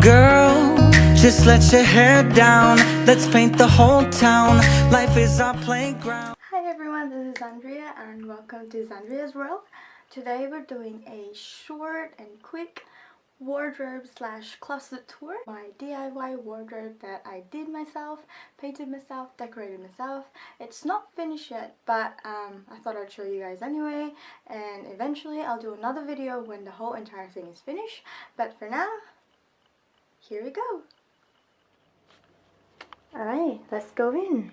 Girl, just let your hair down. Let's paint the whole town. Life is our playground. Hi everyone, this is Zsandrea and welcome to Zsandrea's World. Today we're doing a short and quick wardrobe slash closet tour. My DIY wardrobe that I did myself, painted myself, decorated myself. It's not finished yet, but I thought I'd show you guys anyway, and eventually I'll do another video when the whole entire thing is finished. But for now, here we go. Alright, let's go in.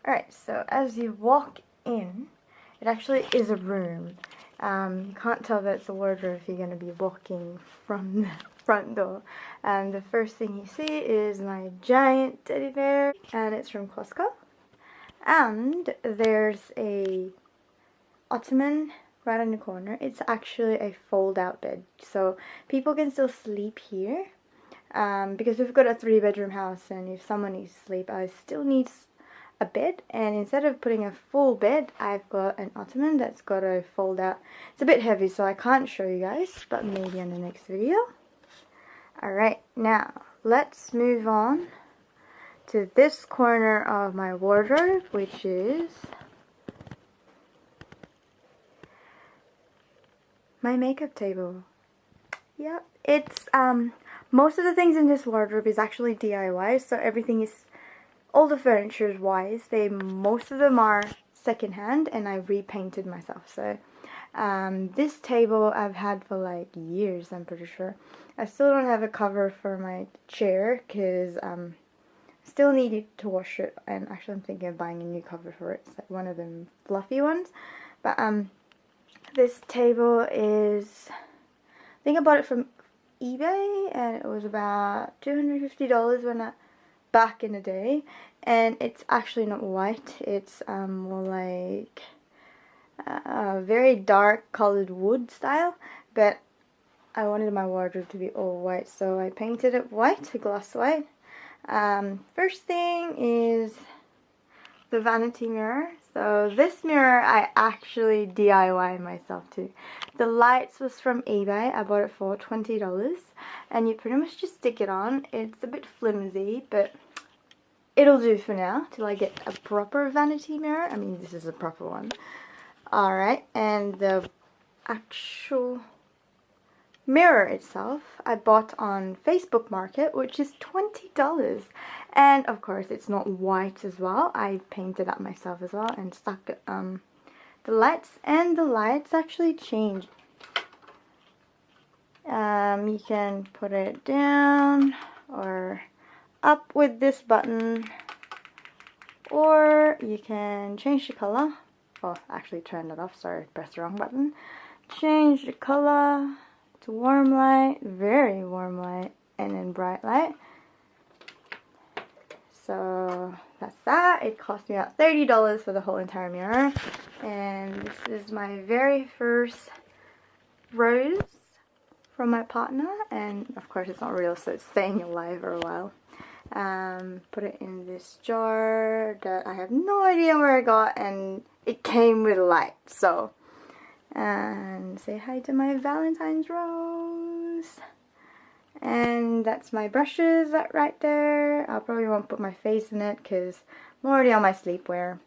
Alright, so as you walk in, it actually is a room. You can't tell that it's a wardrobe if you're going to be walking from the front door. And the first thing you see is my giant teddy bear, and it's from Costco. And there's a ottoman right in the corner. It's actually a fold-out bed, so people can still sleep here. Because we've got a 3-bedroom house, and if someone needs to sleep, I still need a bed, and instead of putting a full bed, I've got an ottoman that's got a fold out. It's a bit heavy, so I can't show you guys, but maybe in the next video. Alright, now let's move on to this corner of my wardrobe, which is my makeup table. Yep, it's most of the things in this wardrobe is actually DIY, so everything is, all the furniture wise, most of them are secondhand, and I repainted myself. So this table I've had for like years, I'm pretty sure. I still don't have a cover for my chair because still needed to wash it, and actually I'm thinking of buying a new cover for it. It's like one of them fluffy ones. But this table is, I think I bought it from eBay, and it was about $250 back in the day. And it's actually not white, it's more like very dark colored wood style, but I wanted my wardrobe to be all white, so I painted it white, gloss white. First thing is the vanity mirror. So this mirror I actually DIY myself too. The lights was from eBay. I bought it for $20, and you pretty much just stick it on. It's a bit flimsy, but it'll do for now till I get a proper vanity mirror. I mean, this is a proper one. Alright, and the actual mirror itself I bought on Facebook Market, which is $20. And of course it's not white as well. I painted that myself as well and stuck the lights, and the lights actually change. You can put it down or up with this button, or you can change the color. Oh, actually turn it off, sorry, pressed the wrong button. Change the color to warm light, very warm light, and then bright light. So that's that. It cost me about $30 for the whole entire mirror. And this is my very first rose from my partner, and of course it's not real, so it's staying alive for a while. Put it in this jar that I have no idea where I got, and it came with a light. So, and say hi to my Valentine's rose. And that's my brushes right there. I probably won't put my face in it because I'm already on my sleepwear.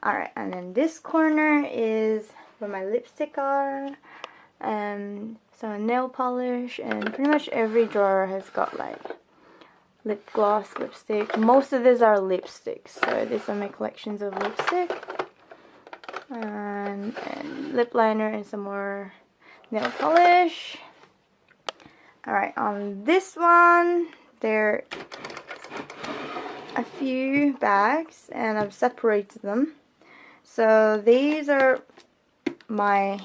Alright, and then this corner is where my lipstick are. Some nail polish, and pretty much every drawer has got like lip gloss, lipstick. Most of these are lipsticks, so these are my collections of lipstick. And lip liner and some more nail polish. Alright, on this one, there are a few bags, and I've separated them. So these are my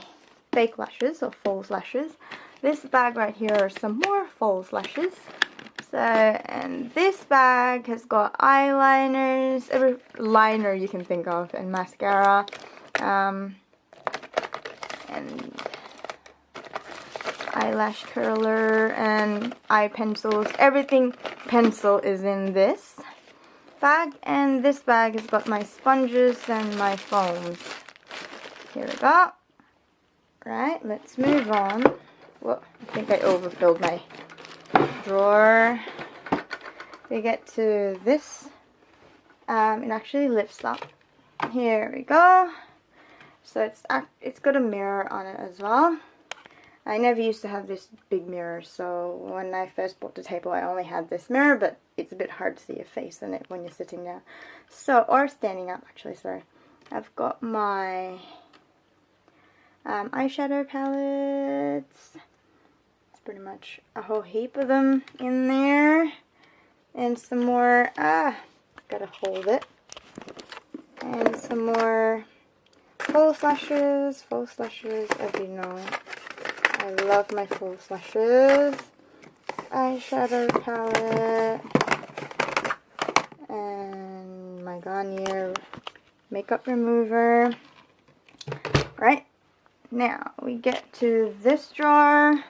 fake lashes, or false lashes. This bag right here are some more false lashes. So, and this bag has got eyeliners, every liner you can think of, and mascara, and eyelash curler, and eye pencils. Everything pencil is in this bag, and this bag has got my sponges and my foams. Here we go. Right, let's move on Well, I think I overfilled my drawer. We get to this. It actually lifts up. Here we go. So it's got a mirror on it as well. I never used to have this big mirror, so when I first bought the table I only had this mirror, but it's a bit hard to see your face in it when you're sitting down. So, or standing up actually, sorry. I've got my eyeshadow palettes. It's pretty much a whole heap of them in there. And some more, gotta hold it. And some more false lashes, as you know. I love my false lashes. Eyeshadow palette. And my Garnier makeup remover. Right, now we get to this drawer.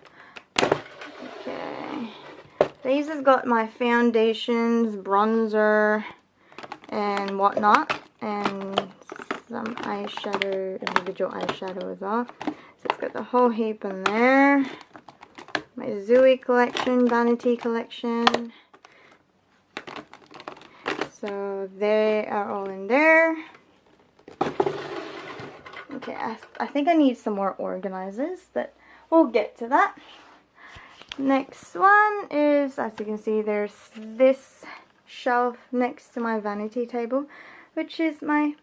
Okay. These has got my foundations, bronzer, and whatnot. And some eyeshadow, individual eyeshadow as well. So it's got the whole heap in there. My Zooey collection, vanity collection. So they are all in there. Okay, I think I need some more organizers, but we'll get to that. Next one is, as you can see, there's this shelf next to my vanity table, which is my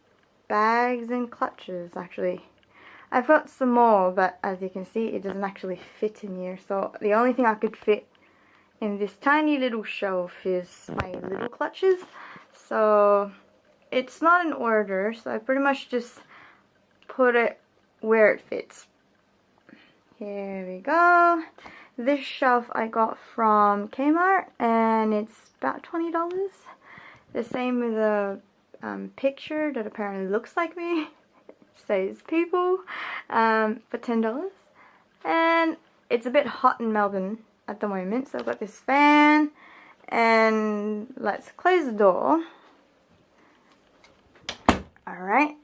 bags and clutches, actually. I've got some more, but as you can see, it doesn't actually fit in here. So the only thing I could fit in this tiny little shelf is my little clutches. So it's not in order, so I pretty much just put it where it fits. Here we go. This shelf I got from Kmart, and it's about $20. The same with a picture that apparently looks like me. Says people, for $10. And it's a bit hot in Melbourne at the moment, so I've got this fan, and let's close the door. Alright,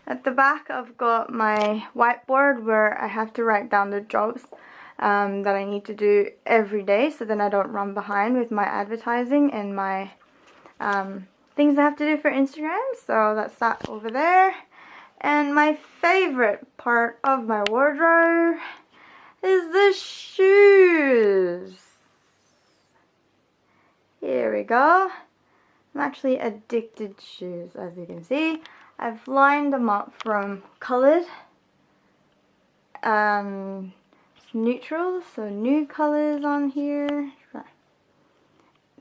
at the back I've got my whiteboard where I have to write down the jobs that I need to do every day, so then I don't run behind with my advertising and my things I have to do for Instagram. So that's that over there. And my favorite part of my wardrobe is the shoes. Here we go. I'm actually addicted to shoes, as you can see. I've lined them up from coloured neutrals, so new colours on here,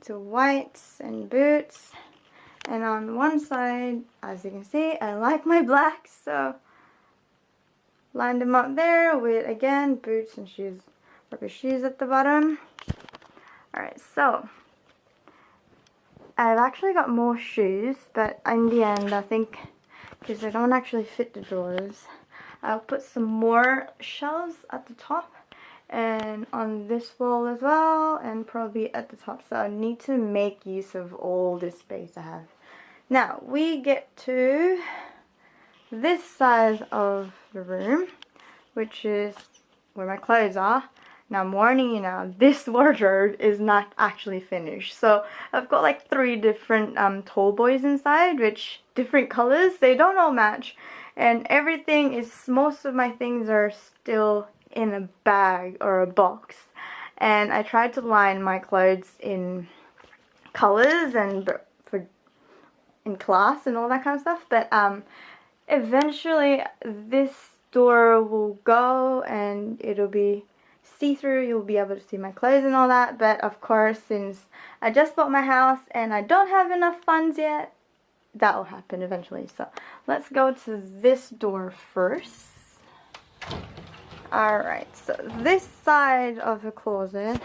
to whites and boots. And on one side, as you can see, I like my blacks, so lined them up there with, again, boots and shoes, rubber shoes at the bottom. Alright, so I've actually got more shoes, but in the end, I think, because they don't actually fit the drawers, I'll put some more shelves at the top and on this wall as well, and probably at the top. So I need to make use of all this space I have. Now we get to this side of the room, which is where my clothes are. Now I'm warning you now, this wardrobe is not actually finished. So I've got like 3 different tall boys inside, which different colors, they don't all match. And everything is, most of my things are still in a bag or a box. And I tried to line my clothes in colors and in class and all that kind of stuff. But eventually this door will go and it'll be see-through. You'll be able to see my clothes and all that. But of course, since I just bought my house and I don't have enough funds yet, that will happen eventually. So let's go to this door first. Alright, so this side of the closet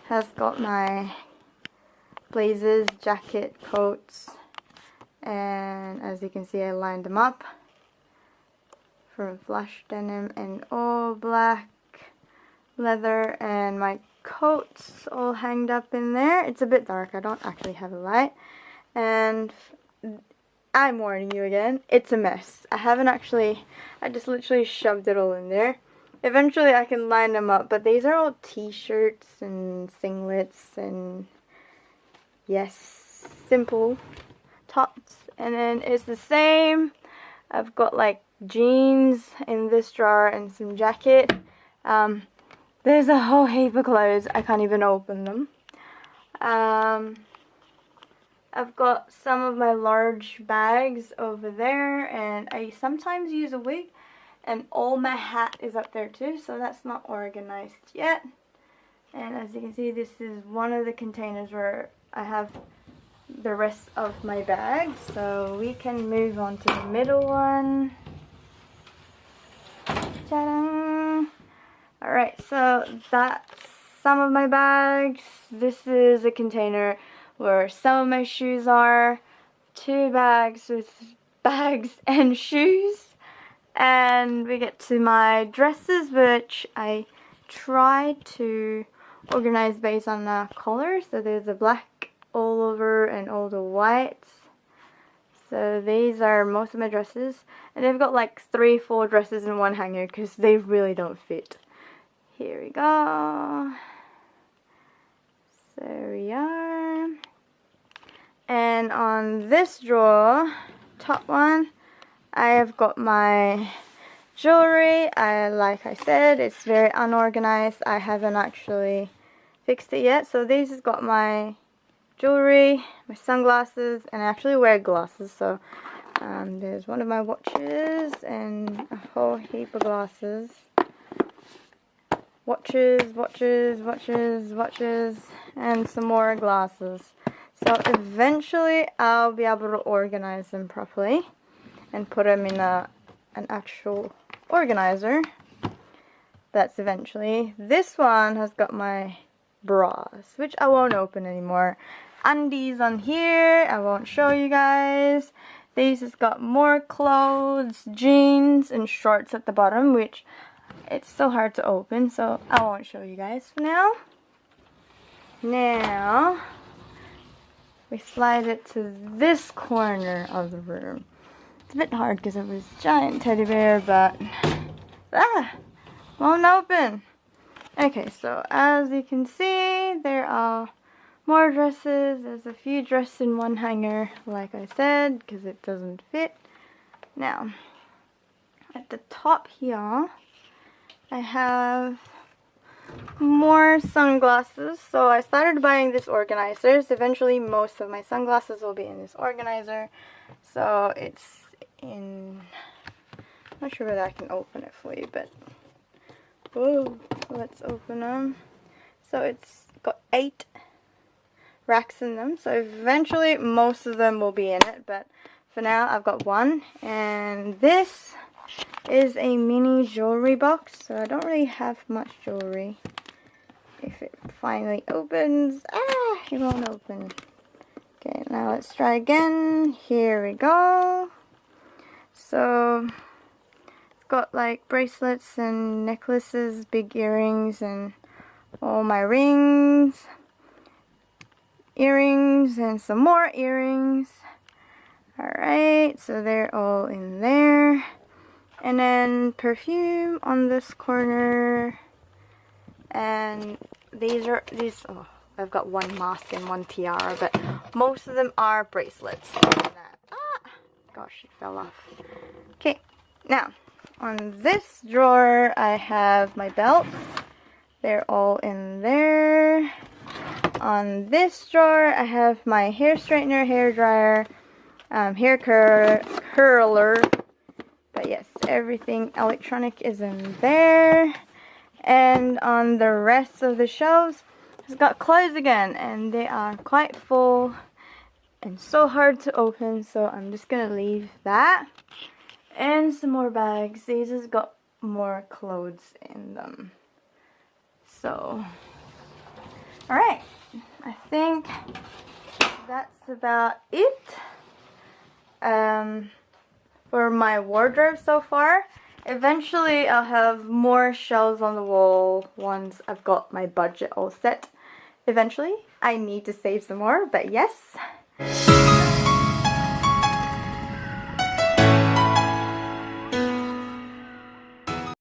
has got my blazers, jacket, coats, and as you can see, I lined them up from flush denim and all black leather, and my coats all hanged up in there. It's a bit dark, I don't actually have a light, and I'm warning you again, it's a mess. I just literally shoved it all in there. Eventually I can line them up, but these are all t-shirts and singlets and yes, simple tops. And then it's the same. I've got like jeans in this drawer and some jacket. There's a whole heap of clothes. I can't even open them. I've got some of my large bags over there, and I sometimes use a wig, and all my hat is up there too, so that's not organized yet. And as you can see, this is one of the containers where I have the rest of my bags, so we can move on to the middle one. Ta-da! Alright, so that's some of my bags. This is a container where some of my shoes are. 2 bags with bags and shoes. And we get to my dresses, which I try to organize based on the color. So there's the black all over and all the whites. So these are most of my dresses. And they've got like 3-4 dresses in one hanger because they really don't fit. Here we go. So there we are. And on this drawer, top one, I have got my jewelry. Like I said, it's very unorganized. I haven't actually fixed it yet. So this has got my jewelry, my sunglasses, and I actually wear glasses. So there's one of my watches and a whole heap of glasses. Watches, and some more glasses. So eventually I'll be able to organize them properly and put them in an actual organizer. That's eventually. This one has got my bras, which I won't open anymore. Undies on here, I won't show you guys. These has got more clothes, jeans, and shorts at the bottom, which it's so hard to open, so I won't show you guys for now. Now, we slide it to this corner of the room. It's a bit hard because it was a giant teddy bear, but won't open. Okay, so as you can see, there are more dresses. There's a few dresses in one hanger, like I said, because it doesn't fit. Now, at the top here, I have more sunglasses. So I started buying this organizers. Eventually most of my sunglasses will be in this organizer. So it's in, I'm not sure whether I can open it for you, but whoa, let's open them. So it's got 8 racks in them. So eventually most of them will be in it, but for now I've got one. And this is a mini jewelry box, so I don't really have much jewelry. If it finally opens, it won't open. Okay, now let's try again. Here we go. So it's got like bracelets and necklaces, big earrings, and all my rings, and some more earrings. Alright, so they're all in there. And then perfume on this corner. And these, oh, I've got one mask and one tiara, but most of them are bracelets. Gosh, it fell off. Okay, now on this drawer I have my belts. They're all in there. On this drawer I have my hair straightener, hair dryer, hair curler. But yes, everything electronic is in there. And on the rest of the shelves, it's got clothes again, and they are quite full and so hard to open, so I'm just gonna leave that. And some more bags. These has got more clothes in them. So, alright, I think that's about it for my wardrobe so far. Eventually I'll have more shelves on the wall once I've got my budget all set. Eventually, I need to save some more, but yes,